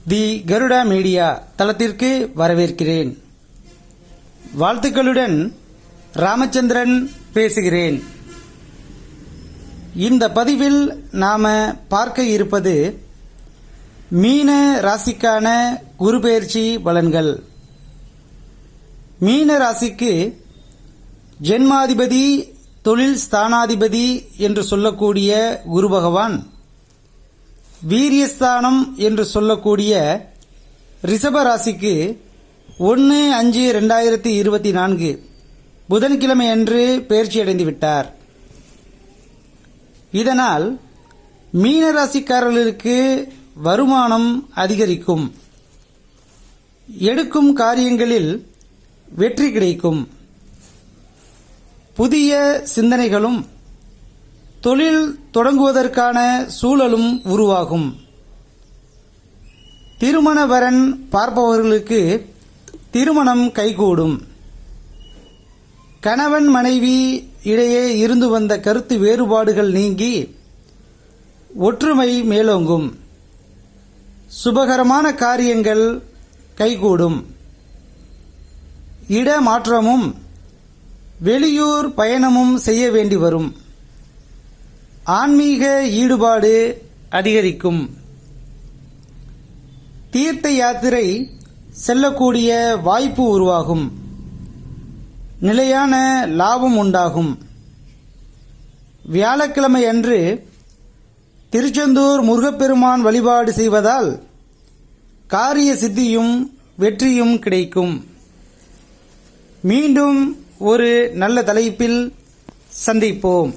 தி Garuda media தளத்திற்கு வரவேற்கிறேன். வாழ்த்துக்களுடன் ராமச்சந்திரன் பேசுகிறேன். இந்த பதிவில் நாம பார்க்க இருப்பது மீன ராசிக்கான குரு பெயர்ச்சி பலன்கள். மீன ராசிக்கு ஜென்மாதிபதி, தொழில் ஸ்தானாதிபதி என்று சொல்லக்கூடிய குரு பகவான், வீரியஸ்தானம் என்று சொல்லக்கூடிய ரிஷப ராசிக்கு 1/5/2024 புதன்கிழமை அன்று பெயர்ச்சி அடைந்து விட்டார். இதனால் மீன ராசிக்காரர்களுக்கு வருமானம் அதிகரிக்கும், எடுக்கும் காரியங்களில் வெற்றி கிடைக்கும், புதிய சிந்தனைகளும் தொழில் தொடங்குவதற்கான சூழலும் உருவாகும். திருமண வரன் பார்ப்பவர்களுக்கு திருமணம் கைகூடும். கணவன் மனைவி இடையே இருந்து வந்த கருத்து வேறுபாடுகள் நீங்கி ஒற்றுமை மேலோங்கும். சுபகரமான காரியங்கள் கைகூடும். இடமாற்றமும் வெளியூர் பயணமும் செய்ய வேண்டி வரும். ஆன்மீக ஈடுபாடு அதிகரிக்கும். தீர்த்த யாத்திரை செல்லக்கூடிய வாய்ப்பு உருவாகும். நிலையான லாபம் உண்டாகும். வியாழக்கிழமை அன்று திருச்செந்தூர் முருகப்பெருமான் வழிபாடு செய்வதால் காரிய சித்தியும் வெற்றியும் கிடைக்கும். மீண்டும் ஒரு நல்ல தலைப்பில் சந்திப்போம்.